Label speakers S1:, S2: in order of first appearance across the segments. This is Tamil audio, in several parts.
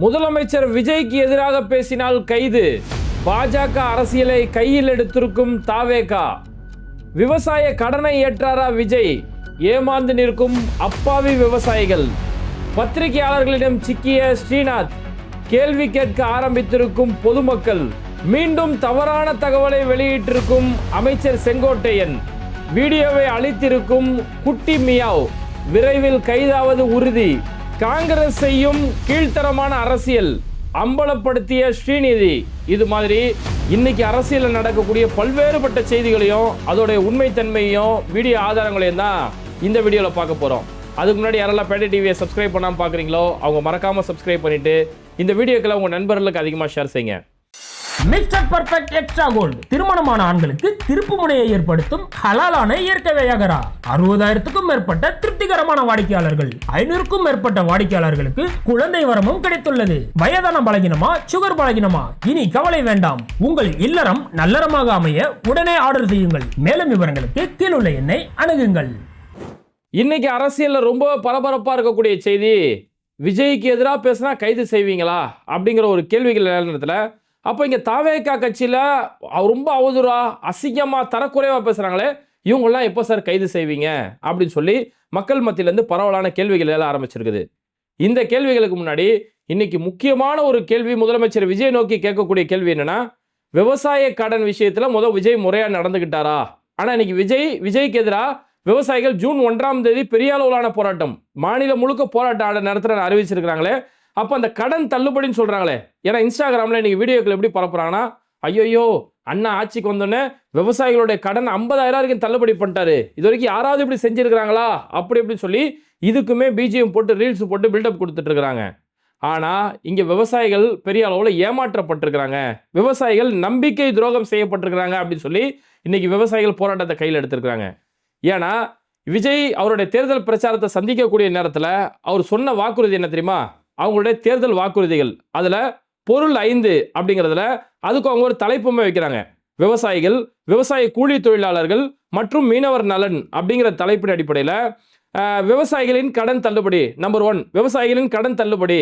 S1: முதலமைச்சர் விஜய்க்கு எதிராக பேசினால் கைது. பாஜக அரசியலை கையில் எடுத்திருக்கும் தாவேகா. விவசாய கடனை ஏற்றாரா விஜய்? ஏமாந்து நிற்கும் அப்பாவி விவசாயிகள். பத்திரிகையாளர்களிடம் சிக்கிய ஸ்ரீநாத். கேள்வி கேட்க ஆரம்பித்திருக்கும் பொதுமக்கள். மீண்டும் தவறான தகவலை வெளியிட்டிருக்கும் அமைச்சர் செங்கோட்டையன். வீடியோவை அளித்திருக்கும் குட்டி மியாவ் விரைவில் கைதாவது உறுதி. காங்கிரஸ் செய்யும் கீழ்த்தரமான அரசியல் அம்பலப்படுத்திய ஸ்ரீநிதி. இது மாதிரி இன்னைக்கு அரசியலில் நடக்கக்கூடிய பல்வேறுபட்ட செய்திகளையும் அதோடைய உண்மைத்தன்மையும் வீடியோ ஆதாரங்களையும் தான் இந்த வீடியோவில் பார்க்க போகிறோம். அதுக்கு முன்னாடி யாரெல்லாம் பேட்டை டிவியை சப்ஸ்கிரைப் பண்ணாமல் பார்க்குறீங்களோ அவங்க மறக்காமல் சப்ஸ்கிரைப் பண்ணிவிட்டு இந்த வீடியோக்களை உங்கள் நண்பர்களுக்கு அதிகமாக ஷேர் செய்யுங்க.
S2: மிஸ்டர் பர்ஃபெக்ட் எக்ஸ்ட்ரா கோல்டு திருமணமான ஆண்களுக்கு திருப்பு முனையை ஏற்படுத்தும் ஹலாலான இயற்கை வியாகரா. 60,000க்கும் மேற்பட்ட திருப்திகரமான வாடிக்கையாளர்கள், 500க்கும் மேற்பட்ட வாடிக்கையாளர்களுக்கு குழந்தை வரமும் கிடைத்துள்ளது. வயதான பலகினமா, சுகர் பலகினமா, இனி கவலை வேண்டாம். உங்கள் இல்லறம் நல்லறமாக அமைய உடனே ஆர்டர் செய்யுங்கள். மேலும் விவரங்களுக்கு கீழுள்ள எண்ணை அணுகுங்கள்.
S1: இன்னைக்கு அரசியல்ல ரொம்ப பரபரப்பா இருக்கக்கூடிய செய்தி, விஜய்க்கு எதிராக பேசினா கைது செய்வீங்களா அப்படிங்கிற ஒரு கேள்விகள் நேரத்தில் அப்போ இங்கே தாவேகா கட்சியில் ரொம்ப அவதூறா அசிங்கமாக தரக்குறைவாக பேசுகிறாங்களே, இவங்கெல்லாம் எப்போ சார் கைது செய்வீங்க அப்படின்னு சொல்லி மக்கள் மத்தியிலேருந்து பரவலான கேள்விகள் எல்லாம் ஆரம்பிச்சிருக்குது. இந்த கேள்விகளுக்கு முன்னாடி இன்னைக்கு முக்கியமான ஒரு கேள்வி முதலமைச்சர் விஜய் நோக்கி கேட்கக்கூடிய கேள்வி என்னன்னா, விவசாய கடன் விஷயத்தில் விஜய் முறையாக நடந்துக்கிட்டாரா? ஆனால் இன்னைக்கு விஜய்க்கு எதிராக விவசாயிகள் ஜூன் 1ஆம் தேதி பெரிய அளவிலான போராட்டம், மாநிலம் முழுக்க போராட்டம் நடத்துகிற அறிவிச்சிருக்கிறாங்களே. அப்போ அந்த கடன் தள்ளுபடின்னு சொல்கிறாங்களே, ஏன்னா இன்ஸ்டாகிராமில் இன்றைக்கி வீடியோக்கள் எப்படி பரப்புறாங்கன்னா, ஐயோ அண்ணா ஆட்சிக்கு வந்தோடனே விவசாயிகளுடைய கடன் 50,000 வரைக்கும் தள்ளுபடி பண்ணிட்டாரு, இது வரைக்கும் யாராவது இப்படி செஞ்சுருக்கிறாங்களா அப்படி இப்படி சொல்லி இதுக்குமே பிஜிஎம் போட்டு ரீல்ஸ் போட்டு பில்டப் கொடுத்துட்டு இருக்கிறாங்க. ஆனால் இங்கே விவசாயிகள் பெரிய அளவில் ஏமாற்றப்பட்டிருக்கிறாங்க, விவசாயிகள் நம்பிக்கை துரோகம் செய்யப்பட்டிருக்கிறாங்க அப்படின்னு சொல்லி இன்னைக்கு விவசாயிகள் போராட்டத்தை கையில் எடுத்திருக்கிறாங்க. ஏன்னா விஜய் அவருடைய தேர்தல் பிரச்சாரத்தை சந்திக்கக்கூடிய நேரத்தில் அவர் சொன்ன வாக்குறுதி என்ன தெரியுமா? அவங்களுடைய தேர்தல் வாக்குறுதிகள். அதில் பொருள் 5 அப்படிங்கிறதுல அதுக்கு அவங்க ஒரு தலைப்புமே வைக்கிறாங்க. விவசாயிகள், விவசாய கூலி தொழிலாளர்கள் மற்றும் மீனவர் நலன் அப்படிங்கிற தலைப்பின் அடிப்படையில் விவசாயிகளின் கடன் தள்ளுபடி. நம்பர் 1, விவசாயிகளின் கடன் தள்ளுபடி.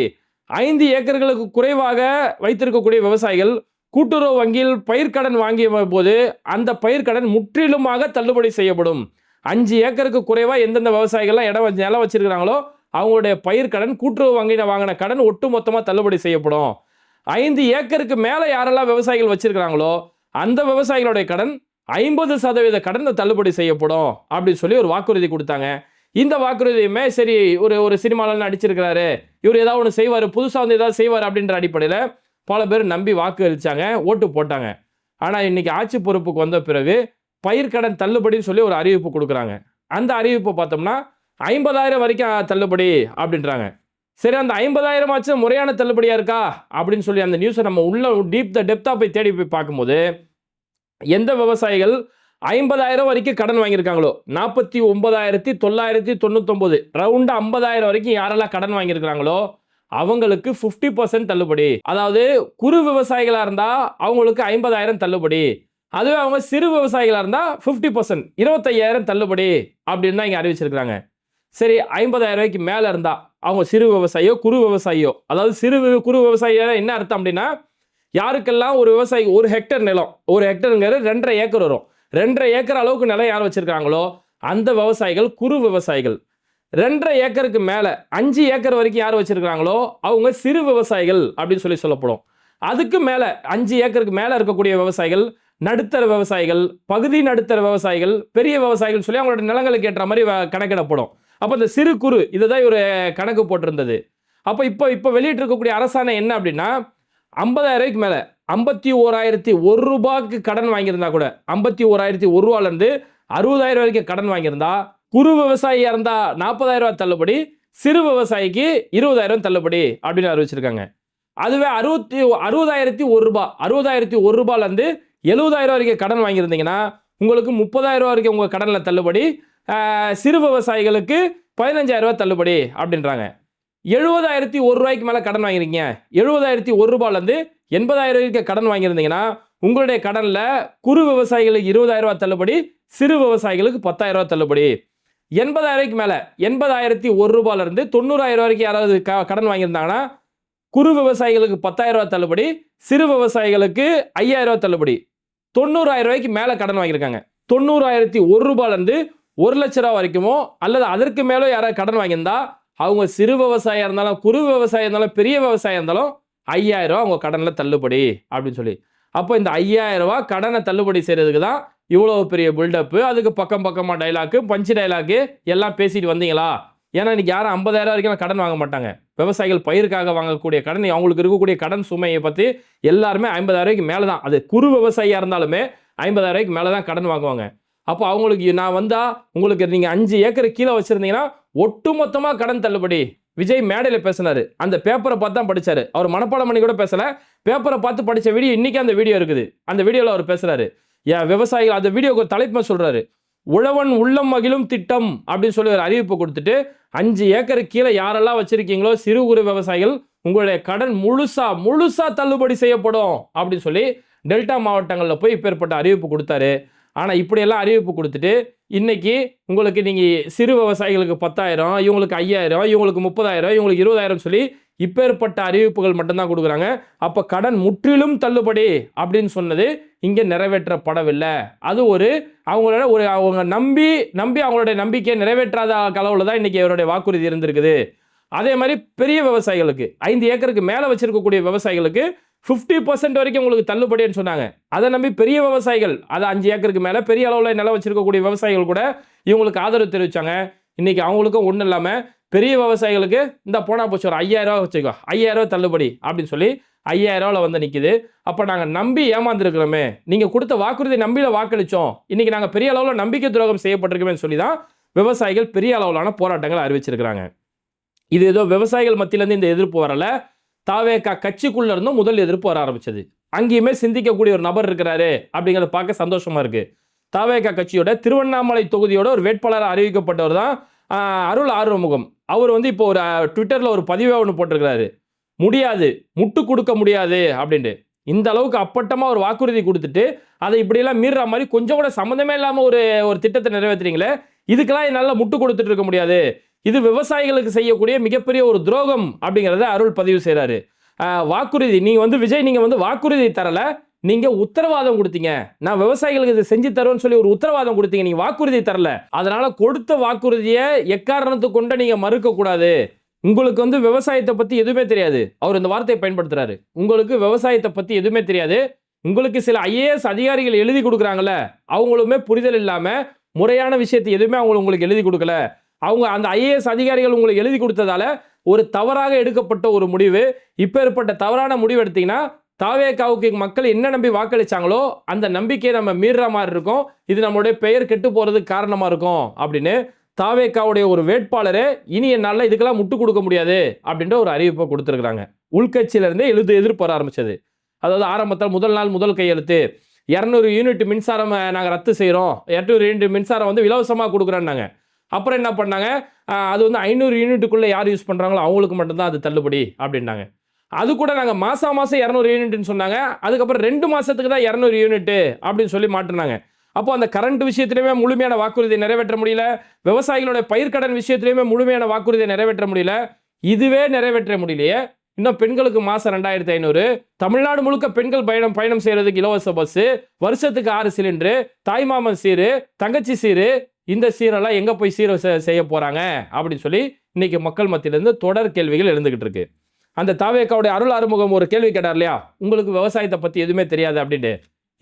S1: 5 ஏக்கர்களுக்கு குறைவாக வைத்திருக்கக்கூடிய விவசாயிகள் கூட்டுறவு வங்கியில் பயிர்க்கடன் வாங்கிய போது அந்த பயிர்க்கடன் முற்றிலுமாக தள்ளுபடி செய்யப்படும். 5 ஏக்கருக்கு குறைவாக எந்தெந்த விவசாயிகள்லாம் நிலம் வச்சிருக்கிறாங்களோ அவங்களுடைய பயிர்க்கடன் கூட்டுறவு வங்கியில் வாங்கின கடன் ஒட்டு மொத்தமாக தள்ளுபடி செய்யப்படும். 5 ஏக்கருக்கு மேலே யாரெல்லாம் விவசாயிகள் வச்சிருக்கிறாங்களோ அந்த விவசாயிகளுடைய கடன் 50% கடன் தள்ளுபடி செய்யப்படும் அப்படின்னு சொல்லி ஒரு வாக்குறுதி கொடுத்தாங்க. இந்த வாக்குறுதியுமே சரி, ஒரு சினிமாவில் நடிச்சிருக்கிறாரு, இவர் ஏதாவது ஒன்று செய்வார், புதுசாக ஏதாவது செய்வார் அப்படின்ற அடிப்படையில் பல பேர் நம்பி வாக்கு அளித்தாங்க, ஓட்டு போட்டாங்க. ஆனால் இன்னைக்கு ஆட்சி பொறுப்புக்கு வந்த பிறகு பயிர்க்கடன் தள்ளுபடின்னு சொல்லி ஒரு அறிவிப்பு கொடுக்குறாங்க. அந்த அறிவிப்பை பார்த்தோம்னா 50,000 வரைக்கும் தள்ளுபடி அப்படின்றாங்க. சரி, அந்த 50,000 ஆச்சும் முறையான தள்ளுபடியாக இருக்கா அப்படின்னு சொல்லி அந்த நியூஸை நம்ம உள்ள டெப்த்தாக போய் தேடி போய் பார்க்கும்போது எந்த விவசாயிகள் 50,000 வரைக்கும் கடன் வாங்கியிருக்காங்களோ, 49,999 ரவுண்டு 50,000 வரைக்கும் யாரெல்லாம் கடன் வாங்கியிருக்கிறாங்களோ அவங்களுக்கு 50% தள்ளுபடி. அதாவது குறு விவசாயிகளாக இருந்தால் அவங்களுக்கு 50,000 தள்ளுபடி. அதுவே அவங்க சிறு விவசாயிகளாக இருந்தால் 50% 25,000 தள்ளுபடி அப்படின்னு தான் இங்கே அறிவிச்சிருக்கிறாங்க. சரி, 50,000 ரூபாய்க்கு மேலே இருந்தால் அவங்க சிறு விவசாயியோ குறு விவசாயியோ, அதாவது குறு விவசாயியோ என்ன அர்த்தம் அப்படின்னா, யாருக்கெல்லாம் ஒரு விவசாயி 1 ஹெக்டர் நிலம், 1 ஹெக்டருங்கிறது 2.5 ஏக்கர் வரும், 2.5 ஏக்கர் அளவுக்கு நிலம் யார் வச்சிருக்காங்களோ அந்த விவசாயிகள் குறு விவசாயிகள். 2.5 ஏக்கருக்கு மேலே 5 ஏக்கர் வரைக்கும் யார் வச்சிருக்கிறாங்களோ அவங்க சிறு விவசாயிகள் அப்படின்னு சொல்லப்படும். அதுக்கு மேலே 5 ஏக்கருக்கு மேலே இருக்கக்கூடிய விவசாயிகள் நடுத்தர விவசாயிகள், பகுதி நடுத்தர விவசாயிகள், பெரிய விவசாயிகள் சொல்லி அவங்களோட நிலங்களுக்கு ஏற்ற மாதிரி கணக்கிடப்படும். அப்போ இந்த சிறு குறு இதுதான் ஒரு கணக்கு போட்டிருந்தது. அப்போ இப்போ வெளியிட்டு இருக்கக்கூடிய அரசாணை என்ன அப்படின்னா, 50,000 ரூபாய்க்கு மேலே 51,001 ரூபாய்க்கு கடன் வாங்கியிருந்தா கூட, 51,001 ரூபாயிலேருந்து 60,000 வரைக்கும் கடன் வாங்கியிருந்தா குறு விவசாயியாக இருந்தால் 40,000 ரூபாய் தள்ளுபடி, சிறு விவசாயிக்கு 20,000 தள்ளுபடி அப்படின்னு அறிவிச்சிருக்காங்க. அதுவே 60,001 ரூபாய் 60,001 ரூபாயிலேருந்து 70,000 வரைக்கும் கடன் வாங்கியிருந்தீங்கன்னா உங்களுக்கு 30,000 வரைக்கும் உங்கள் கடனில் தள்ளுபடி, சிறு விவசாயிகளுக்கு 15,000 ரூபாய் தள்ளுபடி அப்படின்றாங்க. 70,001 ரூபாய்க்கு மேலே கடன் வாங்கிருக்கீங்க, 70,001 ரூபாயிலேருந்து 80,000 வரைக்கும் கடன் வாங்கியிருந்தீங்கன்னா உங்களுடைய கடனில் குறு விவசாயிகளுக்கு 20,000 ரூபாய் தள்ளுபடி, சிறு விவசாயிகளுக்கு 10,000 ரூபாய் தள்ளுபடி. 80,000 மேலே 80,001 ரூபாயிலிருந்து 90,000 வரைக்கும் யாராவது கடன் வாங்கியிருந்தாங்கன்னா குறு விவசாயிகளுக்கு 10,000 ரூபாய் தள்ளுபடி, சிறு விவசாயிகளுக்கு 5,000 ரூபாய் தள்ளுபடி. 90,000 ரூபாய்க்கு மேல கடன் வாங்கியிருக்காங்க. 90,001 ரூபாயிலிருந்து 1,00,000 ரூபாய் வரைக்குமோ அல்லது அதற்கு மேலே யாராவது கடன் வாங்கியிருந்தா அவங்க சிறு விவசாயியா இருந்தாலும், குறு விவசாயியா இருந்தாலும், பெரிய விவசாயியா இருந்தாலும் 5,000 ரூபாய் அவங்க கடன்ல தள்ளுபடி அப்படின்னு சொல்லி. அப்போ இந்த 5,000 ரூபாய் கடனை தள்ளுபடி செய்யறதுக்கு தான் இவ்வளவு பெரிய பில்டப். அதுக்கு பக்கமா டைலாக்கு, பஞ்சு டைலாக்கு எல்லாம் பேசிட்டு வந்தீங்களா? ஏன்னா இன்னைக்கு யாரும் 50,000 வரைக்கும் கடன் வாங்க மாட்டாங்க. விவசாயிகள் பயிருக்காக வாங்கக்கூடிய கடன், அவங்களுக்கு இருக்கக்கூடிய கடன் சுமையை பற்றி எல்லாருமே 50,000 ரூபாய்க்கு மேலே தான். அது குறு விவசாயியாக இருந்தாலுமே 50,000 ரூபாய்க்கு மேலே தான் கடன் வாங்குவாங்க. அப்போ அவங்களுக்கு நான் வந்தா உங்களுக்கு நீங்கள் 5 ஏக்கர் கீழே வச்சிருந்தீங்கன்னா ஒட்டுமொத்தமாக கடன் தள்ளுபடி. விஜய் மேடையில் பேசினாரு. அந்த பேப்பரை பார்த்து தான் படிச்சாரு. அவர் மனப்பாடம் பண்ணி கூட பேசல. பேப்பரை பார்த்து படிச்ச வீடியோ இன்னைக்கு அந்த வீடியோ இருக்குது. அந்த வீடியோவில் அவர் பேசுறாரு. விவசாயிகள் அந்த வீடியோக்கு ஒரு தலைப்பு சொல்றாரு. உழவன் உள்ளம் மகிழும் திட்டம் அப்படின்னு சொல்லி ஒரு அறிவிப்பு கொடுத்துட்டு 5 ஏக்கர் கீழே யாரெல்லாம் வச்சிருக்கீங்களோ சிறு குறு விவசாயிகள் உங்களுடைய கடன் முழுசா தள்ளுபடி செய்யப்படும் அப்படின்னு சொல்லி டெல்டா மாவட்டங்களில் போய் இப்பேற்பட்ட அறிவிப்பு கொடுத்தாரு. ஆனால் இப்படியெல்லாம் அறிவிப்பு கொடுத்துட்டு இன்னைக்கு உங்களுக்கு நீங்கள் சிறு விவசாயிகளுக்கு 10,000, இவங்களுக்கு 5,000, இவங்களுக்கு 30,000, இவங்களுக்கு 20,000 சொல்லி இப்பேற்பட்ட அறிவிப்புகள் மட்டும்தான் கொடுக்குறாங்க. அப்போ கடன் முற்றிலும் தள்ளுபடி அப்படின்னு சொன்னது இங்கே நிறைவேற்றப்படவில்லை. அது அவங்க நம்பி அவங்களுடைய நம்பிக்கையை நிறைவேற்றாத அளவில் தான் இன்னைக்கு இவருடைய வாக்குறுதி இருந்திருக்குது. அதே மாதிரி பெரிய விவசாயிகளுக்கு 5 ஏக்கருக்கு மேலே வச்சிருக்கக்கூடிய விவசாயிகளுக்கு 50% வரைக்கும் உங்களுக்கு தள்ளுபடின்னு சொன்னாங்க. அதை நம்பி பெரிய விவசாயிகள், அது 5 ஏக்கருக்கு மேலே பெரிய அளவில் நிலம் வச்சிருக்கக்கூடிய விவசாயிகள் கூட இவங்களுக்கு ஆதரவு தெரிவித்தாங்க. இன்னைக்கு அவங்களுக்கும் ஒன்றும் இல்லாமல் பெரிய விவசாயிகளுக்கு இந்த போனா போச்சு ஒரு 5,000 ரூபா வச்சுக்கோ, 5,000 ரூபா தள்ளுபடி அப்படின்னு சொல்லி 5,000 ரூபாவில் வந்து நிற்கிது. அப்போ நாங்கள் நம்பி ஏமாந்துருக்கிறோமே, நீங்கள் கொடுத்த வாக்குறுதி நம்பியில் வாக்களித்தோம், இன்னைக்கு நாங்கள் பெரிய அளவில் நம்பிக்கை துரோகம் செய்யப்பட்டிருக்கோமே சொல்லி தான் விவசாயிகள் பெரிய அளவிலான போராட்டங்கள் அறிவிச்சிருக்கிறாங்க. இது ஏதோ விவசாயிகள் மத்தியிலேருந்து இந்த எதிர்ப்பு வரலை, தாவேகா கட்சிக்குள்ள இருந்தும் முதல் எதிர்ப்பு வர ஆரம்பிச்சது. அங்கேயுமே சிந்திக்கக்கூடிய ஒரு நபர் இருக்கிறாரு அப்படிங்கிறத பார்க்க சந்தோஷமா இருக்கு. தாவேகா கட்சியோட திருவண்ணாமலை தொகுதியோட ஒரு வேட்பாளராக அறிவிக்கப்பட்டவர் தான் அருள் ஆறுமுகம். அவர் வந்து இப்போ ஒரு ட்விட்டர்ல ஒரு பதிவே ஒன்று போட்டிருக்கிறாரு. முடியாது, முட்டு கொடுக்க முடியாது அப்படின்ட்டு. இந்த அளவுக்கு அப்பட்டமா ஒரு வாக்குறுதி கொடுத்துட்டு அதை இப்படியெல்லாம் மீறுற மாதிரி கொஞ்சம் கூட சம்மந்தமே இல்லாமல் ஒரு திட்டத்தை நிறைவேற்றுறீங்களே, இதுக்கெல்லாம் என்னால் முட்டு கொடுத்துட்டு இருக்க முடியாது, இது விவசாயிகளுக்கு செய்யக்கூடிய மிகப்பெரிய ஒரு துரோகம் அப்படிங்கிறத அருள் பதிவு செய்கிறாரு. வாக்குறுதி நீங்கள் வந்து விஜய் நீங்கள் வந்து வாக்குறுதி தரல, நீங்கள் உத்தரவாதம் கொடுத்தீங்க, நான் விவசாயிகளுக்கு இதை செஞ்சு தருவேன்னு சொல்லி ஒரு உத்தரவாதம் கொடுத்தீங்க, நீங்கள் வாக்குறுதி தரல, அதனால கொடுத்த வாக்குறுதியை எக்காரணத்துக்கு கொண்டு நீங்கள் மறுக்கக்கூடாது. உங்களுக்கு வந்து விவசாயத்தை பற்றி எதுவுமே தெரியாது. அவர் இந்த வார்த்தையை பயன்படுத்துறாரு. உங்களுக்கு விவசாயத்தை பற்றி எதுவுமே தெரியாது. உங்களுக்கு சில IAS அதிகாரிகள் எழுதி கொடுக்குறாங்கல்ல, அவங்களுமே புரிதல் இல்லாமல் முறையான விஷயத்தை எதுவுமே உங்களுக்கு எழுதி கொடுக்கல. அவங்க அந்த IAS அதிகாரிகள் உங்களுக்கு எழுதி கொடுத்ததால ஒரு தவறாக எடுக்கப்பட்ட ஒரு முடிவு. இப்போ ஏற்பட்ட தவறான முடிவு எடுத்தீங்கன்னா தாவேகாவுக்கு மக்கள் என்ன நம்பி வாக்களிச்சாங்களோ அந்த நம்பிக்கையை நம்ம மீறுற மாதிரி இருக்கும், இது நம்மளுடைய பெயர் கெட்டு போறதுக்கு காரணமா இருக்கும் அப்படின்னு தாவேகாவுடைய ஒரு வேட்பாளரே இனி என்னால் இதுக்கெல்லாம் முட்டு கொடுக்க முடியாது அப்படின்ற ஒரு அறிவிப்பை கொடுத்துருக்குறாங்க. உள்கட்சியிலிருந்தே எதிர்ப்பு வர ஆரம்பிச்சது. அதாவது ஆரம்பத்தில் முதல் நாள் முதல் கையெழுத்து 200 யூனிட் மின்சாரம் நாங்கள் ரத்து செய்கிறோம், 200 யூனிட் மின்சாரம் வந்து இலவசமாக கொடுக்குறோன்னாங்க. அப்புறம் என்ன பண்ணாங்க, அது வந்து 500 யூனிட்டுக்குள்ளே யார் யூஸ் பண்ணுறாங்களோ அவங்களுக்கு மட்டும்தான் அது தள்ளுபடி அப்படின்னாங்க. அது கூட நாங்கள் மாதம் 200 யூனிட்னு சொன்னாங்க. அதுக்கப்புறம் 2 மாதத்துக்கு தான் 200 யூனிட்டு அப்படின்னு சொல்லி மாற்றினாங்க. அப்போ அந்த கரண்ட் விஷயத்திலையுமே முழுமையான வாக்குறுதியை நிறைவேற்ற முடியல, விவசாயிகளோட பயிர்க்கடன் விஷயத்திலையுமே முழுமையான வாக்குறுதியை நிறைவேற்ற முடியல. இதுவே நிறைவேற்ற முடியலையே, இன்னும் பெண்களுக்கு மாதம் 2,500, தமிழ்நாடு முழுக்க பெண்கள் பயணம் செய்கிறதுக்கு இலவச பஸ்ஸு, வருஷத்துக்கு 6 சிலிண்டரு, தாய்மாமன் சீரு, தங்கச்சி சீரு, இந்த சீரெல்லாம் எங்கே போய் சீரை செய்ய போகிறாங்க அப்படின்னு சொல்லி இன்னைக்கு மக்கள் மத்தியிலேருந்து தொடர் கேள்விகள் எழுந்துக்கிட்டு இருக்கு. அந்த தாவேகாவுடைய அருள் ஆறுமுகம் ஒரு கேள்வி கேட்டார் இல்லையா, உங்களுக்கு விவசாயத்தை பற்றி எதுவுமே தெரியாது அப்படின்ட்டு.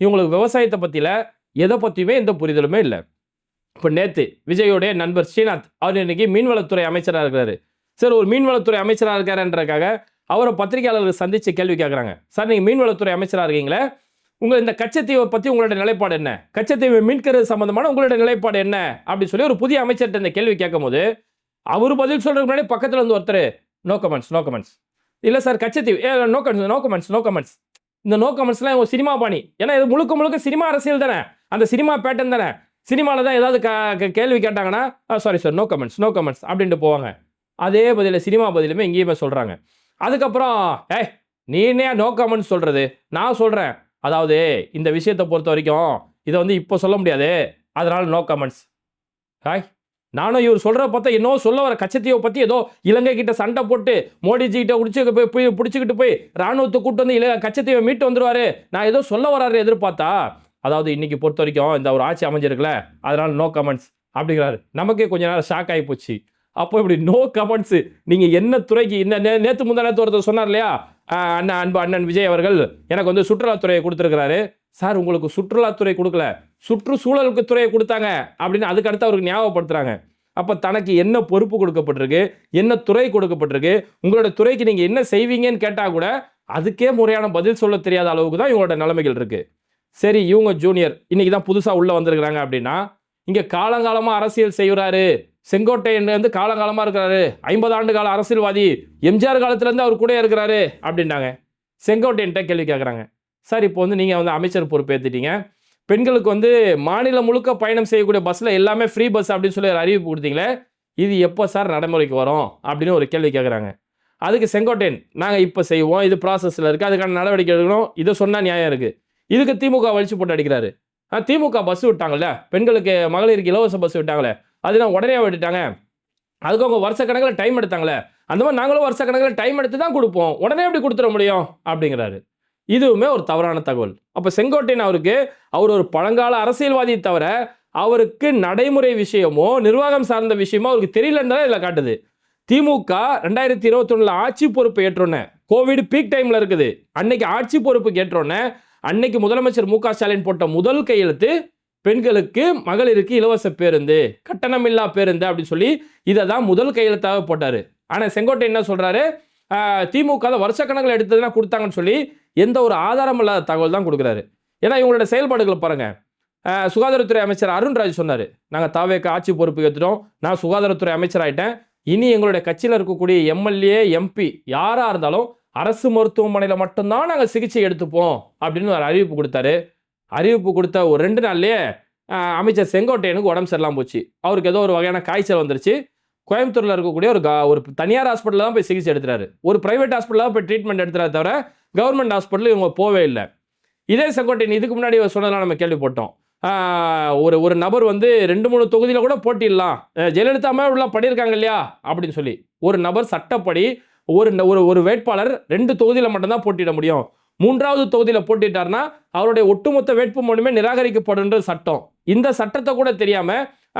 S1: இவங்களுக்கு விவசாயத்தை பற்றியில் எதை பற்றியுமே எந்த புரிதலுமே இல்லை. இப்போ நேற்று விஜயோடைய நண்பர் ஸ்ரீநாத் அவர் இன்னைக்கு மீன்வளத்துறை அமைச்சராக இருக்கிறாரு. சரி, ஒரு மீன்வளத்துறை அமைச்சராக இருக்காருன்றக்காக அவரை பத்திரிகையாளர்கள் சந்தித்து கேள்வி கேட்குறாங்க. சார், நீங்கள் மீன்வளத்துறை அமைச்சராக இருக்கீங்களே, உங்கள் இந்த கச்சத்தீவை பற்றி உங்களோட நிலைப்பாடு என்ன, கச்சத்தீவை மீட்கிறது சம்பந்தமான உங்களோட நிலைப்பாடு என்ன அப்படின்னு சொல்லி ஒரு புதிய அமைச்சர்கிட்ட இந்த கேள்வி கேட்கும் போது அவர் பதில் சொல்றதுக்கு முன்னாடி பக்கத்தில் வந்து ஒருத்தர் நோ கமெண்ட்ஸ் இல்லை சார் கச்சத்தீவு நோ கமெண்ட்ஸ் இந்த நோ கமெண்ட்ஸ்லாம் ஒரு சினிமா பாணி. ஏன்னா இது முழுக்க சினிமா அரசியல் தானே, அந்த சினிமா பேட்டன் தானே. சினிமாவில் தான் ஏதாவது கேள்வி கேட்டாங்கன்னா சாரி சார் நோ கமெண்ட்ஸ் அப்படின்ட்டு போவாங்க. அதே பதில் சினிமா பதிலுமே எங்கேயுமே சொல்கிறாங்க. அதுக்கப்புறம் நீ என்ன நோ கமெண்ட்ஸ் சொல்கிறது, நான் சொல்கிறேன், அதாவது இந்த விஷயத்தை பொறுத்த வரைக்கும் இதை வந்து இப்போ சொல்ல முடியாது, அதனால் நோ கமெண்ட்ஸ். நானும் இவர் சொல்ற பார்த்தா இன்னும் சொல்ல வர கச்சத்தீவை பத்தி ஏதோ இலங்கை கிட்ட சண்டை போட்டு மோடிஜி கிட்ட பிடிச்சிக்கிட்டு போய் ராணுவத்தை கூட்டு வந்து கச்சத்தீவை மீட்டு வந்துருவாரு, நான் ஏதோ சொல்ல வராரு எதிர்பார்த்தா, அதாவது இன்னைக்கு பொறுத்த வரைக்கும் இந்த ஒரு ஆட்சி அமைஞ்சிருக்குல்ல, அதனால நோ கமெண்ட்ஸ் அப்படிங்கிறாரு. நமக்கே கொஞ்ச நேரம் ஷாக் ஆகி போச்சு. அப்போ இப்படி நோ கமெண்ட்ஸ், நீங்க என்ன துறைக்கு நேத்து முந்தா நேத்து ஒருத்தர் சொன்னார் இல்லையா, அண்ணன் விஜய் அவர்கள் எனக்கு வந்து சுற்றுலாத்துறையை கொடுத்துருக்கிறாரு. சார் உங்களுக்கு சுற்றுலாத்துறை கொடுக்கல, சுற்றுச்சூழலுக்கு துறையை கொடுத்தாங்க அப்படின்னு அதுக்கு அடுத்து அவருக்கு ஞாபகப்படுத்துறாங்க. அப்ப தனக்கு என்ன பொறுப்பு கொடுக்கப்பட்டிருக்கு, என்ன துறை கொடுக்கப்பட்டிருக்கு, உங்களோட துறைக்கு நீங்க என்ன செய்வீங்கன்னு கேட்டா கூட அதுக்கே முறையான பதில் சொல்ல தெரியாத அளவுக்கு தான் இவங்களோட நிலைமைகள் இருக்கு. சரி, இவங்க ஜூனியர் இன்னைக்கு தான் புதுசா உள்ள வந்திருக்கிறாங்க அப்படின்னா, இங்க காலங்காலமா அரசியல் செய்கிறாரு, செங்கோட்டையன் வந்து காலங்காலமா இருக்கிறாரு, 50 ஆண்டு கால அரசியல்வாதி, எம்ஜிஆர் காலத்துல இருந்து அவர் கூட இருக்கிறாரு அப்படின்ட்டாங்க. செங்கோட்டையன்ட்ட கேள்வி கேட்குறாங்க. சார் இப்போ வந்து நீங்கள் வந்து அமைச்சர் பொறுப்பேற்றுட்டீங்க, பெண்களுக்கு வந்து மாநிலம் முழுக்க பயணம் செய்யக்கூடிய பஸ்ஸில் எல்லாமே ஃப்ரீ பஸ் அப்படின்னு சொல்லி ஒரு அறிவிப்பு கொடுத்தீங்களே, இது எப்போ சார் நடைமுறைக்கு வரும் அப்படின்னு ஒரு கேள்வி கேட்குறாங்க. அதுக்கு செங்கோட்டையன், நாங்கள் இப்போ செய்வோம், இது ப்ராசஸில் இருக்குது, அதுக்கான நடவடிக்கை எடுக்கணும், இதை சொன்னால் நியாயம் இருக்குது. இதுக்கு திமுக வலிச்சு போட்டு அடிக்கிறாரு. திமுக பஸ் விட்டாங்கல்ல, பெண்களுக்கு மகளிருக்கு இலவச பஸ் விட்டாங்களே, அதெல்லாம் உடனே விட்டுட்டாங்க, அதுக்கு அவங்க வருஷக்கணக்கில் டைம் எடுத்தாங்களே, அந்த மாதிரி நாங்களும் வருஷக்கணக்கில் டைம் எடுத்து தான் கொடுப்போம், உடனே எப்படி கொடுத்துட முடியும் அப்படிங்கிறாரு. இதுவுமே ஒரு தவறான தகவல். அப்போ செங்கோட்டையன் அவர் ஒரு பழங்கால அரசியல்வாதியை தவிர அவருக்கு நடைமுறை விஷயமோ நிர்வாகம் சார்ந்த விஷயமோ அவருக்கு தெரியலன்னு இதில் காட்டுது. திமுக 2021 ஆட்சி பொறுப்பு ஏற்றோன்னே, கோவிட் பீக் டைம்ல இருக்குது, அன்னைக்கு ஆட்சி பொறுப்புக்கு ஏற்றோன்னே அன்னைக்கு முதலமைச்சர் மு க ஸ்டாலின் போட்ட முதல் கையெழுத்து பெண்களுக்கு மகளிருக்கு இலவச பேருந்து, கட்டணமில்லா பேருந்து அப்படின்னு சொல்லி இதை தான் முதல் கையெழுத்தாக போட்டாரு. ஆனால் செங்கோட்டையன் என்ன சொல்றாரு, திமுக வருஷக்கணக்கில் எடுத்ததுன்னா கொடுத்தாங்கன்னு சொல்லி எந்த ஒரு ஆதாரம் இல்லாத தகவல் தான் கொடுக்குறாரு. ஏன்னா இவங்களோட செயல்பாடுகளை பாருங்க. சுகாதாரத்துறை அமைச்சர் அருண்ராஜ் சொன்னார், நாங்கள் தாவேக்கு ஆட்சி பொறுப்பு ஏற்றுட்டோம், நான் சுகாதாரத்துறை அமைச்சர் ஆகிட்டேன், இனி எங்களுடைய கட்சியில் இருக்கக்கூடிய எம்எல்ஏ எம்பி யாராக இருந்தாலும் அரசு மருத்துவமனையில் மட்டும்தான் நாங்கள் சிகிச்சை எடுத்துப்போம் அப்படின்னு ஒரு அறிவிப்பு கொடுத்தாரு. அறிவிப்பு கொடுத்த ஒரு 2 நாள்லேயே அமைச்சர் செங்கோட்டையனுக்கு உடம்பு சரியில்லாமல் போச்சு. அவருக்கு ஏதோ ஒரு வகையான காய்ச்சல் வந்துருச்சு. கோயம்புத்தூரில் இருக்கக்கூடிய ஒரு தனியார் ஹாஸ்பிட்டலில் தான் போய் சிகிச்சை எடுத்துறாரு, ஒரு பிரைவேட் ஹாஸ்பிட்டலில் தான் போய் ட்ரீட்மெண்ட் எடுத்துறாரு தவிர கவர்மெண்ட் ஹாஸ்பிட்டல் இவங்க போவே இல்லை. இதே செங்கோட்டையன் இதுக்கு முன்னாடி சொன்னதெல்லாம் நம்ம கேள்விப்பட்டோம். ஒரு நபர் வந்து 2-3 தொகுதியில் கூட போட்டிடலாம், ஜெயலலிதா உள்ள பண்ணியிருக்காங்க இல்லையா அப்படின்னு சொல்லி, ஒரு நபர் சட்டப்படி ஒரு வேட்பாளர் 2 தொகுதியில் மட்டும்தான் போட்டியிட முடியும், 3வது தொகுதியில் போட்டிட்டார்னா அவருடைய ஒட்டுமொத்த வேட்புமனுமே நிராகரிக்கப்படுன்ற சட்டம். இந்த சட்டத்தை கூட தெரியாம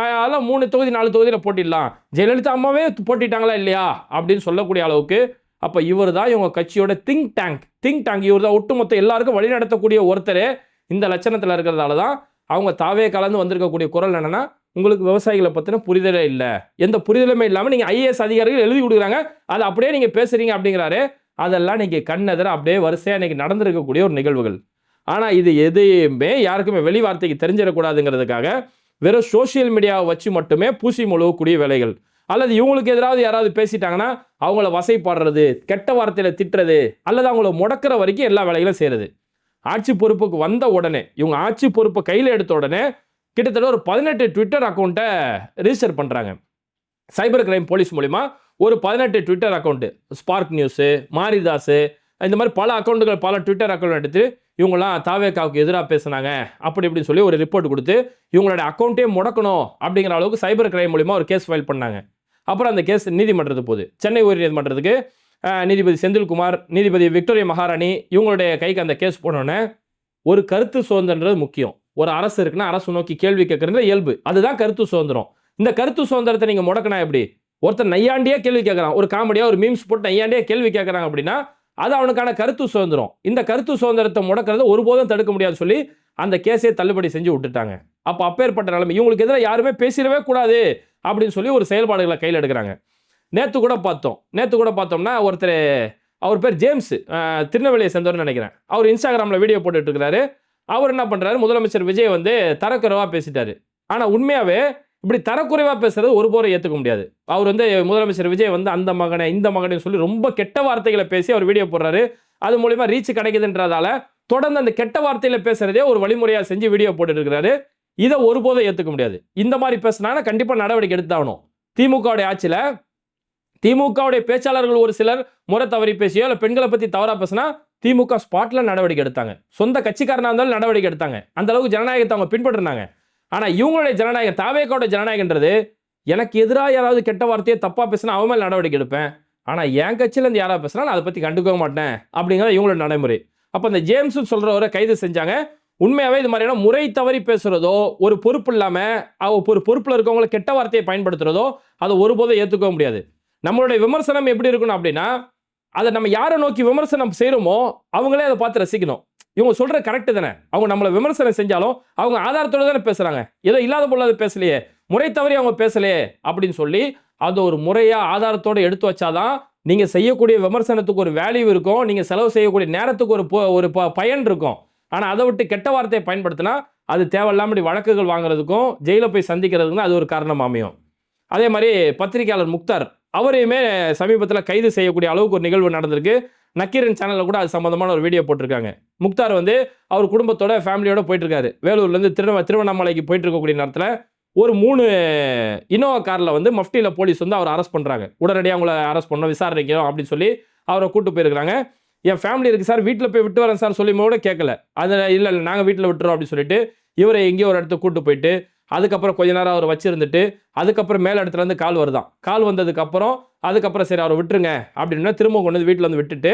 S1: அதெல்லாம் 3 தொகுதி 4 தொகுதியில் போட்டிடலாம், ஜெயலலிதா அம்மாவே போட்டிட்டாங்களா இல்லையா அப்படின்னு சொல்லக்கூடிய அளவுக்கு. அப்போ இவர் தான் இவங்க கட்சியோட திங்க் டேங்க், இவர் தான் ஒட்டுமொத்த எல்லாருக்கும் வழி நடத்தக்கூடிய ஒருத்தர். இந்த லட்சணத்தில் இருக்கிறதால தான் அவங்க தாவே கலந்து வந்திருக்கக்கூடிய குரல் என்னன்னா, உங்களுக்கு விவசாயிகளை பற்றின புரிதலே இல்லை, எந்த புரிதலுமே இல்லாமல் நீங்கள் ஐஏஎஸ் அதிகாரிகள் எழுதி கொடுக்குறாங்க, அதை அப்படியே நீங்கள் பேசுறீங்க அப்படிங்கிறாரு. அதெல்லாம் நீங்கள் கண்ணெதிர அப்படியே வரிசையாக இன்னைக்கு நடந்திருக்கக்கூடிய ஒரு நிகழ்வுகள். ஆனால் இது எதையுமே யாருக்குமே வெளி வார்த்தைக்கு தெரிஞ்சிடக்கூடாதுங்கிறதுக்காக வெறும் சோசியல் மீடியாவை வச்சு மட்டுமே பூசி முழுவக்கூடிய வேலைகள், அல்லது இவங்களுக்கு எதிராவது யாராவது பேசிட்டாங்கன்னா அவங்கள வசைப்பாடுறது, கெட்ட வார்த்தையில் திட்டுறது, அல்லது அவங்கள முடக்கிற வரைக்கும் எல்லா வேலைகளும் செய்கிறது. ஆட்சி பொறுப்புக்கு வந்த உடனே, இவங்க ஆட்சி பொறுப்பை கையில் எடுத்த உடனே கிட்டத்தட்ட ஒரு 18 ட்விட்டர் அக்கௌண்ட்டை ரிஜிஸ்டர் பண்ணுறாங்க. சைபர் கிரைம் போலீஸ் மூலிமா ஒரு 18 ட்விட்டர் அக்கௌண்ட்டு, ஸ்பார்க் நியூஸு, மாரிதாஸு, இந்த மாதிரி பல அக்கௌண்ட்டுகள், பல ட்விட்டர் அக்கௌண்ட் எடுத்து இவங்களாம் தாவேக்காவுக்கு எதிராக பேசுனாங்க அப்படி இப்படின்னு சொல்லி ஒரு ரிப்போர்ட் கொடுத்து இவங்களோட அக்கௌண்ட்டே முடக்கணும் அப்படிங்கிற அளவுக்கு சைபர் கிரைம் மூலிமா ஒரு கேஸ் ஃபைல் பண்ணாங்க. அப்புறம் அந்த கேஸ் நீதிமன்றத்துக்கு போகுது. சென்னை உயர்நீதிமன்றத்துக்கு நீதிபதி செந்தில்குமார், நீதிபதி விக்டோரியா மகாராணி இவங்களுடைய கைக்கு அந்த கேஸ் போனோன்னே, ஒரு கருத்து சுதந்திரன்றது முக்கியம். ஒரு அரசு இருக்குன்னா அரசு நோக்கி கேள்வி கேட்கறது இயல்பு, அதுதான் கருத்து சுதந்திரம். இந்த கருத்து சுதந்திரத்தை நீங்கள் முடக்கினா எப்படி? ஒருத்தர் நையாண்டியாக கேள்வி கேட்குறான், ஒரு காமெடியாக ஒரு மீம்ஸ் போட்டு நையாண்டியாக கேள்வி கேட்குறாங்க அப்படின்னா அது அவனுக்கான கருத்து சுதந்திரம். இந்த கருத்து சுதந்திரத்தை முடக்கிறத ஒருபோதும் தடுக்க முடியாது சொல்லி அந்த கேஸை தள்ளுபடி செஞ்சு விட்டுட்டாங்க. அப்போ அப்பேற்பட்ட நிலைமை, இவங்களுக்கு எதிராக யாருமே பேசிடவே கூடாது அப்படின்னு சொல்லி ஒரு செயல்பாடுகளை கையில் எடுக்கிறாங்க. நேற்று கூட பார்த்தோம்னா ஒருத்தர், அவர் பேர் ஜேம்ஸ், திருநெல்வேலியை சேர்ந்தவர்னு நினைக்கிறேன், அவர் இன்ஸ்டாகிராமில் வீடியோ போட்டுட்டு இருக்கிறாரு. அவர் என்ன பண்ணுறாரு, முதலமைச்சர் விஜய் வந்து தரக்குறைவாக பேசிட்டாரு. ஆனால் உண்மையாகவே இப்படி தரக்குறைவாக பேசுறது ஒருபோதும் ஏற்றுக்க முடியாது. அவர் வந்து முதலமைச்சர் விஜய் வந்து அந்த மகனை இந்த மகனை சொல்லி ரொம்ப கெட்ட வார்த்தைகளை பேசி அவர் வீடியோ போடுறாரு. அது மூலிமா ரீச் கிடைக்குதுன்றதால தொடர்ந்து அந்த கெட்ட வார்த்தையில பேசுறதே ஒரு வழிமுறையாக செஞ்சு வீடியோ போட்டு இருக்கிறாரு. இதை ஒருபோதும் ஏற்றுக்க முடியாது. இந்த மாதிரி பேசினா கண்டிப்பாக நடவடிக்கை எடுத்தாகணும். திமுகவுடைய ஆட்சியில் திமுகவுடைய பேச்சாளர்கள் ஒரு சிலர் முறை தவறி பேசியோ இல்லை பெண்களை பற்றி தவறாக பேசினா திமுக ஸ்பாட்ல நடவடிக்கை எடுத்தாங்க. சொந்த கட்சிக்காரனாக இருந்தாலும் நடவடிக்கை எடுத்தாங்க. அந்த அளவுக்கு ஜனநாயகத்தை அவங்க பின்பற்றினாங்க. ஆனால் இவங்களுடைய ஜனநாயகம், தாவேக்காவோட ஜனநாயகன்றது எனக்கு எதிராக யாராவது கெட்ட வார்த்தையை தப்பாக பேசினா அவன் மேலே நடவடிக்கை எடுப்பேன். ஆனால் என் கட்சியிலேருந்து யாராவது பேசுனா நான் அதை பற்றி கண்டுக்கவே மாட்டேன் அப்படிங்கிறத இவங்களோட நடைமுறை. அப்போ இந்த ஜேம்ஸ் சொல்கிறவரை கைது செஞ்சாங்க. உண்மையாகவே இது மாதிரியான முறை தவறி பேசுகிறதோ, ஒரு பொறுப்பு இல்லாமல் ஒரு பொறுப்பில் இருக்கவங்களை கெட்ட வார்த்தையை பயன்படுத்துகிறதோ அதை ஒருபோதும் ஏற்றுக்க முடியாது. நம்மளுடைய விமர்சனம் எப்படி இருக்கணும் அப்படின்னா, அதை நம்ம யாரை நோக்கி விமர்சனம் செய்கிறோமோ அவங்களே அதை பார்த்து ரசிக்கணும். இவங்க சொல்கிற கரெக்டு தானே, அவங்க நம்மளை விமர்சனம் செஞ்சாலும் அவங்க ஆதாரத்தோடு தானே பேசுகிறாங்க, ஏதோ இல்லாத பொருளாத பேசலையே, முறை தவறி அவங்க பேசலையே அப்படின்னு சொல்லி அது ஒரு முறையாக ஆதாரத்தோடு எடுத்து வச்சாதான் நீங்கள் செய்யக்கூடிய விமர்சனத்துக்கு ஒரு வேல்யூ இருக்கும், நீங்கள் செலவு செய்யக்கூடிய நேரத்துக்கு ஒரு பயன் இருக்கும். ஆனால் அதை விட்டு கெட்ட வார்த்தையை பயன்படுத்தினா அது தேவையில்லாமல் வழக்குகள் வாங்குறதுக்கும் ஜெயிலை போய் சந்திக்கிறதுக்கும் அது ஒரு காரணம் அமையும். அதே மாதிரி பத்திரிகையாளர் முக்தார் அவரையுமே சமீபத்தில் கைது செய்யக்கூடிய அளவுக்கு ஒரு நிகழ்வு நடந்திருக்கு. நக்கீரன் சேனலில் கூட அது சம்மந்தமான ஒரு வீடியோ போட்டிருக்காங்க. முக்தார் அவர் குடும்பத்தோட ஃபேமிலியோட போயிட்டு இருக்காரு. வேலூர்லேருந்து திருவண்ணாமலைக்கு போயிட்டு இருக்கக்கூடிய நேரத்தில் ஒரு 3 இனோவா காரில் மஃப்டியில் போலீஸ் அவர் அரெஸ்ட் பண்ணுறாங்க. உடனடியாக அவங்கள அரெஸ்ட் பண்ணோம், விசாரிக்கிறோம் அப்படின்னு சொல்லி அவரை கூட்டு போயிருக்கிறாங்க. என் ஃபேமிலி இருக்குது சார், வீட்டில் போய் விட்டு வரேன் சார் சொல்லி கூட கேட்கல. அது இல்லை நாங்கள் வீட்டில் விட்டுறோம் அப்படின்னு சொல்லிட்டு இவரை எங்கேயோ ஒரு இடத்துக்கு கூட்டு போயிட்டு அதுக்கப்புறம் கொஞ்ச நேரம் அவர் வச்சிருந்துட்டு அதுக்கப்புறம் மேல் இடத்துலேருந்து கால் வருதான். கால் அதுக்கப்புறம் சரி அவரை விட்டுருங்க அப்படின்னா திரும்ப கொண்டு வந்து வீட்டில் விட்டுட்டு,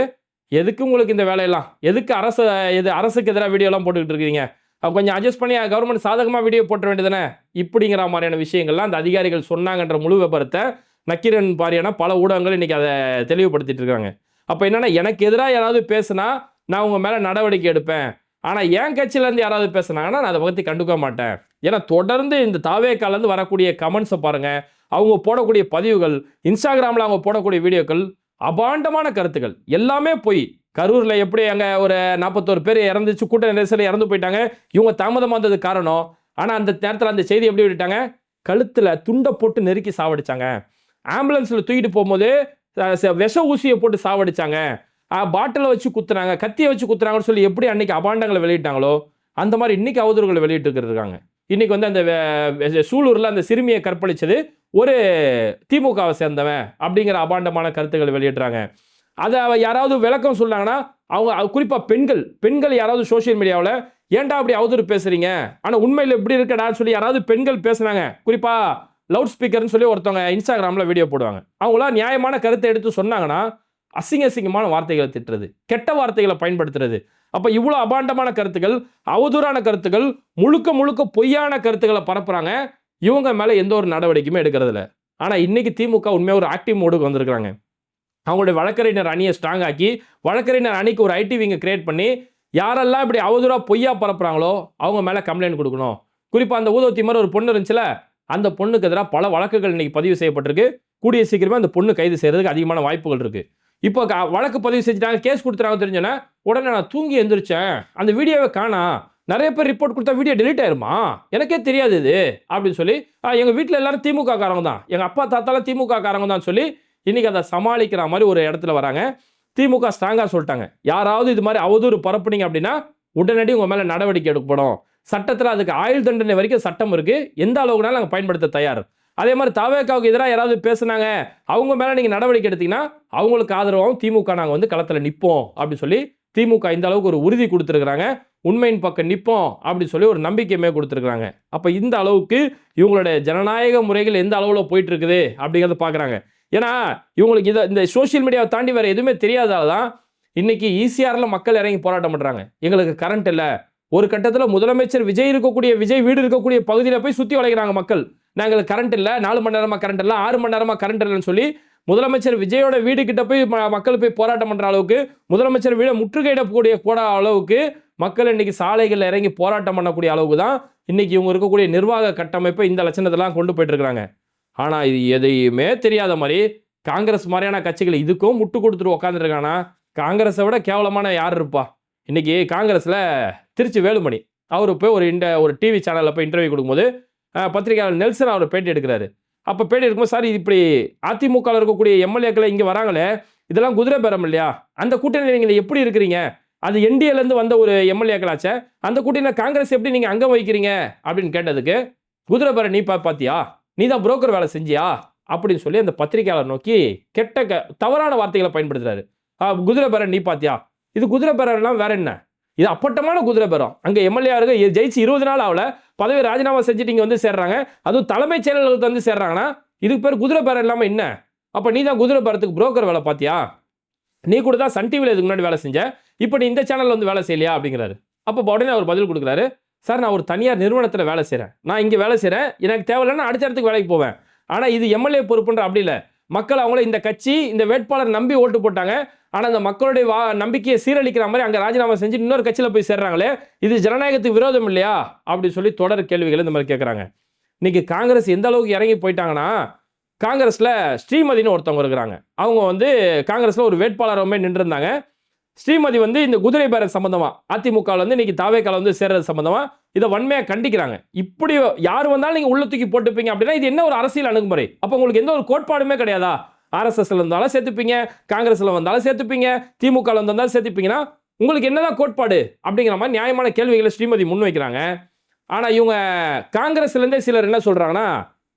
S1: எதுக்கு உங்களுக்கு இந்த வேலையெல்லாம், எதுக்கு அரசுக்கு எதிராக வீடியோலாம் போட்டுக்கிட்டு இருக்கீங்க, கொஞ்சம் அட்ஜஸ்ட் பண்ணி கவர்மெண்ட் சாதகமாக வீடியோ போட்ட வேண்டியதானே, இப்படிங்கிற மாதிரியான விஷயங்கள்லாம் அந்த அதிகாரிகள் சொன்னாங்கன்ற முழு விபரத்தை நக்கீரன் பாரியான பல ஊடகங்கள் இன்றைக்கி அதை தெளிவுபடுத்திட்டு இருக்காங்க. அப்போ என்னென்னா, எனக்கு எதிராக யாராவது பேசுனா நான் உங்கள் மேலே நடவடிக்கை எடுப்பேன், ஆனால் என் கட்சியிலேருந்து யாராவது பேசுனாங்கன்னா நான் அதை பற்றி கண்டுக்க மாட்டேன். ஏன்னா தொடர்ந்து இந்த தாவேக்காலேருந்து வரக்கூடிய கமெண்ட்ஸை பாருங்கள், அவங்க போடக்கூடிய பதிவுகள், இன்ஸ்டாகிராமில் அவங்க போடக்கூடிய வீடியோக்கள், அபாண்டமான கருத்துக்கள் எல்லாமே போய். கரூரில் எப்படி அங்கே ஒரு 41 பேர் இறந்துச்சு, கூட்ட நெரிசலில் இறந்து போயிட்டாங்க, இவங்க தாமதமாக வந்தது காரணம். ஆனால் அந்த நேரத்தில் அந்த செய்தி எப்படி விட்டுட்டாங்க, கழுத்தில் துண்டை போட்டு நெருக்கி சாவடிச்சாங்க, ஆம்புலன்ஸில் தூக்கிட்டு போகும்போது விஷ ஊசியை போட்டு சாவடிச்சாங்க, பாட்டிலை வச்சு குத்துறாங்க, கத்தியை வச்சு குத்துறாங்கன்னு சொல்லி எப்படி அன்னைக்கு அபாண்டங்களை வெளியிட்டாங்களோ அந்த மாதிரி இன்னைக்கு அவதூறுகளை வெளியிட்டு இருக்காங்க. இன்னைக்கு அந்த சூலூரில் அந்த சிறுமியை கற்பழிச்சது ஒரு திமுகவை சேர்ந்தவன் அப்படிங்கிற அபாண்டமான கருத்துக்களை வெளியிடுறாங்க. அதை யாராவது விளக்கம் சொன்னாங்கன்னா அவங்க குறிப்பாக பெண்கள் யாராவது சோஷியல் மீடியாவில் ஏன்டா அப்படி அவதூறு பேசுறீங்க, ஆனால் உண்மையில் எப்படி இருக்கடான்னு சொல்லி யாராவது பெண்கள் பேசுனாங்க, குறிப்பாக லவுட் ஸ்பீக்கர்னு சொல்லி ஒருத்தவங்க இன்ஸ்டாகிராமில் வீடியோ போடுவாங்க, அவங்களாம் நியாயமான கருத்தை எடுத்து சொன்னாங்கன்னா அசிங்கமான வார்த்தைகளை திட்டுறது, கெட்ட வார்த்தைகளை பயன்படுத்துறது. அப்போ இவ்வளோ அபாண்டமான கருத்துக்கள், அவதூறான கருத்துக்கள், முழுக்க பொய்யான கருத்துக்களை பரப்புறாங்க. இவங்க மேலே எந்த ஒரு நடவடிக்கையுமே எடுக்கிறதில்ல. ஆனால் இன்னைக்கு திமுக உண்மையாக ஒரு ஆக்டிவ் மோடுக்கு வந்திருக்கிறாங்க. அவங்களுடைய வழக்கறிஞர் அணியை ஸ்ட்ராங் ஆக்கி, வழக்கறிஞர் அணிக்கு ஒரு ஐடி விங்கை கிரியேட் பண்ணி, யாரெல்லாம் இப்படி அவதூறாக பொய்யா பரப்புறாங்களோ அவங்க மேலே கம்ப்ளைண்ட் கொடுக்கணும். குறிப்பாக அந்த ஊதவத்தி மாதிரி ஒரு பொண்ணு இருந்துச்சுல, அந்த பொண்ணுக்கு எதிராக பல வழக்குகள் இன்னைக்கு பதிவு செய்யப்பட்டிருக்கு. கூடிய சீக்கிரமே அந்த பொண்ணு கைது செய்யறதுக்கு அதிகமான வாய்ப்புகள் இருக்கு. இப்போ வழக்கு பதிவு செஞ்சுட்டாங்க, கேஸ் கொடுத்துறாங்க தெரிஞ்சோன்னா உடனே நான் தூங்கி எந்திரிச்சேன், அந்த வீடியோவை காணா, நிறைய பேர் ரிப்போர்ட் கொடுத்தா வீடியோ டெலீட் ஆயிருமா, எனக்கே தெரியாது இது அப்படின்னு சொல்லி, எங்கள் வீட்டில் எல்லாரும் திமுக காரங்க தான், எங்கள் அப்பா தாத்தாலாம் திமுக காரங்க தான் சொல்லி இன்னைக்கு அதை சமாளிக்கிற மாதிரி ஒரு இடத்துல வராங்க. திமுக ஸ்ட்ராங்காக சொல்லிட்டாங்க, யாராவது இது மாதிரி அவதூறு பரப்புனீங்க அப்படின்னா உடனடி உங்கள் மேலே நடவடிக்கை எடுக்கப்படும். சட்டத்தில் அதுக்கு ஆயுள் தண்டனை வரைக்கும் சட்டம் இருக்கு, எந்த அளவுக்குனாலும் நாங்கள் பயன்படுத்த தயார். அதே மாதிரி தாவேக்காவுக்கு எதிராக யாராவது பேசுனாங்க, அவங்க மேலே நீங்கள் நடவடிக்கை எடுத்தீங்கன்னா அவங்களுக்கு ஆதரவாகவும் திமுக நாங்கள் களத்தில் நிற்போம் அப்படின்னு சொல்லி திமுக இந்த அளவுக்கு ஒரு உறுதி கொடுத்துருக்குறாங்க. உண்மையின் பக்கம் நிற்போம் அப்படின்னு சொல்லி ஒரு நம்பிக்கையுமே கொடுத்துருக்குறாங்க. அப்போ இந்த அளவுக்கு இவங்களுடைய ஜனநாயக முறைகள் எந்த அளவில் போயிட்டு இருக்குது அப்படிங்கிறத பார்க்குறாங்க. ஏன்னா இவங்களுக்கு இந்த சோஷியல் மீடியாவை தாண்டி வேறு எதுவுமே தெரியாதால தான் இன்னைக்கு ஈசிஆரில் மக்கள் இறங்கி போராட்டம் பண்ணுறாங்க. எங்களுக்கு கரண்ட் இல்லை, ஒரு கட்டத்தில் முதலமைச்சர் விஜய் வீடு இருக்கக்கூடிய பகுதியில் போய் சுற்றி வளைக்கிறாங்க மக்கள், நாங்கள் கரண்ட் இல்லை, 4 மணி நேரமாக கரண்ட் இல்லை, 6 மணி நேரமாக கரண்ட் இல்லைன்னு சொல்லி முதலமைச்சர் விஜயோட வீடு கிட்ட போய் மக்கள் போய் போராட்டம் பண்ணுற அளவுக்கு, முதலமைச்சர் வீடை முற்றுகையிடக்கூடிய அளவுக்கு மக்கள் இன்னைக்கு சாலைகளில் இறங்கி போராட்டம் பண்ணக்கூடிய அளவுக்கு தான் இன்னைக்கு இவங்க இருக்கக்கூடிய நிர்வாக கட்டமைப்பை இந்த லட்சணத்தெல்லாம் கொண்டு போயிட்டு இருக்கிறாங்க. ஆனால் இது எதையுமே தெரியாத மாதிரி காங்கிரஸ் மாதிரியான கட்சிகள் இதுக்கும் முட்டு கொடுத்துட்டு உட்காந்துருக்கானா, காங்கிரஸை விட கேவலமான யார் இருப்பா? இன்னைக்கு காங்கிரஸில் திருச்சி வேலுமணி அவர் போய் ஒரு டிவி சேனலில் போய் இன்டர்வியூ கொடுக்கும்போது பத்திரிகையாளர் நெல்சன் அவர் பேட்டி எடுக்கிறாரு. அப்போ பேட்டி எடுக்கும்போது, சார் இப்படி அதிமுகவில் இருக்கக்கூடிய எம்எல்ஏக்களை இங்கே வராங்களே, இதெல்லாம் குதிரை பேரம் இல்லையா, அந்த கூட்டணி நீங்கள் எப்படி இருக்கிறீங்க, அது என்டிஏலேருந்து வந்த ஒரு எம்எல்ஏக்களாச்சே, அந்த கூட்டணியில் காங்கிரஸ் எப்படி நீங்கள் அங்கே வைக்கிறீங்க அப்படின்னு கேட்டதுக்கு, குதிரை பேரம் நீ பார்த்தியா, நீ தான் புரோக்கர் வேலை செஞ்சியா அப்படின்னு சொல்லி அந்த பத்திரிகையாளர் நோக்கி தவறான வார்த்தைகளை பயன்படுத்துறாரு. குதிரை பேரம் நீ பார்த்தியா, இது குதிரை பேரம்லாம் வேற என்ன, இது அப்பட்டமான குதிரை பேரம். அங்கே எம்எல்ஏ ஜெயிச்சு 20 நாள் ஆகல, பதவி ராஜினாமா செஞ்சுட்டு இங்கே சேர்றாங்க, அதுவும் தலைமைச் செயலர்களுக்கு சேர்றாங்கன்னா இதுக்கு பேர் குதிரை பேரம் இல்லாமல் என்ன? அப்போ நீ தான் குதிரை பேரத்துக்கு புரோக்கர் வேலை பார்த்தியா? நீ கூட தான் சன் டிவியில் இதுக்கு முன்னாடி வேலை செஞ்ச, இப்போ நீ இந்த சேனலில் வந்து வேலை செய்யலையா அப்படிங்கிறாரு. அப்போ உடனே அவர் பதில் கொடுக்குறாரு, சார் நான் ஒரு தனியார் நிறுவனத்தில் வேலை செய்கிறேன், நான் இங்கே வேலை செய்கிறேன், எனக்கு தேவையில்லைன்னா அடுத்த இடத்துக்கு வேலைக்கு போவேன். ஆனால் இது எம்எல்ஏ பொறுப்புன்ற அப்படி இல்லை. மக்கள் அவங்கள இந்த கட்சி இந்த வேட்பாளர் நம்பி ஓட்டு போட்டாங்க, ஆனால் அந்த மக்களுடைய நம்பிக்கையை சீரழிக்கிற மாதிரி அங்கே ராஜினாமா செஞ்சு இன்னொரு கட்சியில் போய் சேர்றாங்களே, இது ஜனநாயகத்துக்கு விரோதம் இல்லையா அப்படின்னு சொல்லி தொடர் கேள்விகள் இந்த மாதிரி கேட்குறாங்க. இன்னைக்கு காங்கிரஸ் எந்த அளவுக்கு இறங்கி போயிட்டாங்கன்னா, காங்கிரஸில் ஸ்ரீமதினு ஒருத்தவங்க இருக்கிறாங்க. அவங்க வந்து காங்கிரஸில் ஒரு வேட்பாளரமே நின்றுருந்தாங்க. ஸ்ரீமதி வந்து இந்த குதிரை பேரம் சம்பந்தமாக அதிமுகவில் வந்து இன்னைக்கு தாவேக்கால வந்து சேர்றது சம்பந்தமாக இதை வன்மையாக கண்டிக்கிறாங்க. இப்படி யார் வந்தாலும் நீங்கள் உள்ள தூக்கி போட்டுப்பீங்க அப்படின்னா இது என்ன ஒரு அரசியல் அணுகுமுறை? அப்போ உங்களுக்கு எந்த ஒரு கோட்பாடுமே கிடையாதா? ஆர்எஸ்எஸ்ல இருந்தாலும் சேர்த்துப்பீங்க, காங்கிரஸில் வந்தாலும் சேர்த்துப்பீங்க, திமுகவில் வந்தாலும் சேர்த்துப்பீங்கன்னா உங்களுக்கு என்னதான் கோட்பாடு அப்படிங்கிற மாதிரி நியாயமான கேள்விகளை ஸ்ரீமதி முன்வைக்கிறாங்க. ஆனால் இவங்க காங்கிரஸ்லேருந்தே சிலர் என்ன சொல்கிறாங்கன்னா,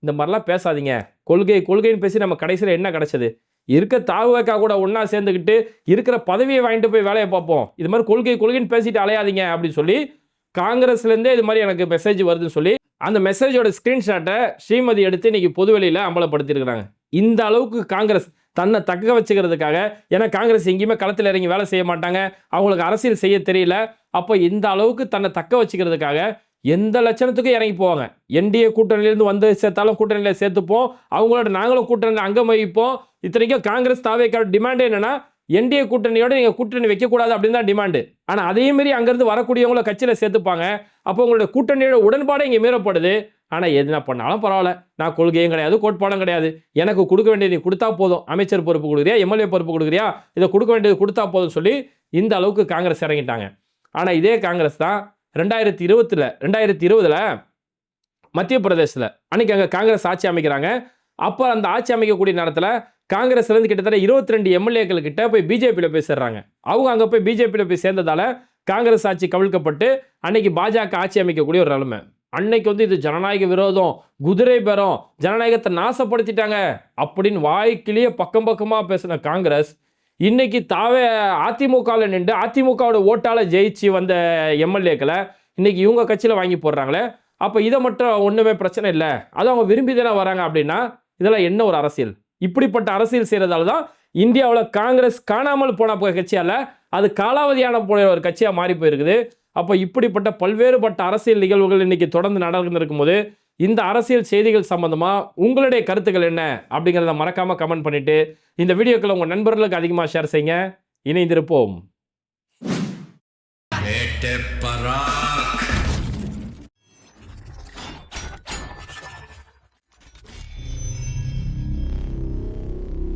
S1: இந்த மாதிரிலாம் பேசாதீங்க, கொள்கைன்னு பேசி நம்ம கடைசியில் என்ன கிடைச்சது? இருக்க தாவேக்கா கூட ஒன்றா சேர்ந்துக்கிட்டு இருக்கிற பதவியை வாங்கிட்டு போய் வேலையை பார்ப்போம், இது மாதிரி கொள்கைன்னு பேசிட்டு அலையாதீங்க அப்படின்னு சொல்லி காங்கிரஸ்லேருந்தே இது மாதிரி எனக்கு மெசேஜ் வருதுன்னு சொல்லி அந்த மெசேஜோட ஸ்க்ரீன்ஷாட்டை ஸ்ரீமதி எடுத்து இன்னைக்கு பொதுவெளியில் அம்பலப்படுத்தியிருக்கிறாங்க. இந்த அளவுக்கு காங்கிரஸ் தன்னை தக்க வச்சுக்கிறதுக்காக, ஏன்னா காங்கிரஸ் எங்கேயுமே களத்தில் இறங்கி வேலை செய்ய மாட்டாங்க, அவங்களுக்கு அரசியல் செய்ய தெரியல. அப்போ இந்த அளவுக்கு தன்னை தக்க வச்சுக்கிறதுக்காக எந்த லட்சணத்துக்கும் இறங்கி போவாங்க. என்டிஏ கூட்டணியிலேருந்து வந்து சேர்த்தாலும் கூட்டணியில் சேர்த்துப்போம், அவங்களோட நாங்களும் கூட்டணியில் அங்கம் வகிப்போம். இத்தனைக்கும் காங்கிரஸ் தாவேக்கான டிமாண்டே என்னன்னா, என்டிஏ கூட்டணியோட நீங்கள் கூட்டணி வைக்கக்கூடாது அப்படின்னு தான் டிமாண்டு. ஆனால் அதே மாரி அங்கேருந்து வரக்கூடியவங்கள கட்சியில் சேர்த்துப்பாங்க. அப்போ உங்களோட கூட்டணியோட உடன்பாடு இங்கே மீறப்படுது. ஆனால் எதுனா பண்ணாலும் பரவாயில்ல, நான் கொள்கையும் கிடையாது, கோட்பாடும் கிடையாது, எனக்கு கொடுக்க வேண்டியது நீ கொடுத்தா போதும், அமைச்சர் பொறுப்பு கொடுக்குறியா, எம்எல்ஏ பொறுப்பு கொடுக்குறியா, இதை கொடுக்க வேண்டியது கொடுத்தா போதும் சொல்லி இந்த அளவுக்கு காங்கிரஸ் இறங்கிட்டாங்க. ஆனால் இதே காங்கிரஸ் தான் 2020 மத்திய பிரதேசத்தில் அன்னைக்கு அங்கே காங்கிரஸ் ஆட்சி அமைக்கிறாங்க. அப்போ அந்த ஆட்சி அமைக்கக்கூடிய நேரத்தில் காங்கிரஸ்லேருந்து கிட்டத்தட்ட 22 எம்எல்ஏக்கள் கிட்ட போய் பிஜேபியில் போய் சேர்றாங்க. அவங்க அங்கே போய் பிஜேபியில் போய் சேர்ந்ததால காங்கிரஸ் ஆட்சி கவிழ்க்கப்பட்டு அன்னைக்கு பாஜக ஆட்சி அமைக்கக்கூடிய ஒரு நிலைமை. அன்னைக்கு வந்து இது ஜனநாயக விரோதம், குதிரை பேரம், ஜனநாயகத்தை நாசப்படுத்திட்டாங்க அப்படின்னு வாய்க்கிலேயே பக்கம் பக்கமாக பேசின காங்கிரஸ் இன்னைக்கு அதிமுகவில் நின்று அதிமுகவோட ஓட்டால் ஜெயிச்சு வந்த எம்எல்ஏக்களை இன்னைக்கு இவங்க கட்சியில் வாங்கி போடுறாங்களே. அப்போ இதை மட்டும் ஒன்றுமே பிரச்சனை இல்லை, அது அவங்க விரும்பி தானே வராங்க அப்படின்னா இதெல்லாம் என்ன ஒரு அரசியல்? இப்படிப்பட்ட அரசியல் செய்கிறதால தான் இந்தியாவில் காங்கிரஸ் காணாமல் போன கட்சியால் அது காலாவதியான போன ஒரு கட்சியாக மாறி போயிருக்குது. அப்போ இப்படிப்பட்ட பல்வேறுபட்ட அரசியல் நிகழ்வுகள் இன்னைக்கு தொடர்ந்து நடந்துருக்கும் போது இந்த அரசியல் செய்திகள் சம்பந்தமாக உங்களுடைய கருத்துக்கள் என்ன அப்படிங்கிறத மறக்காமல் கமெண்ட் பண்ணிவிட்டு இந்த வீடியோக்களை உங்கள் நண்பர்களுக்கு அதிகமாக ஷேர் செய்யுங்க. இணைந்திருப்போம்.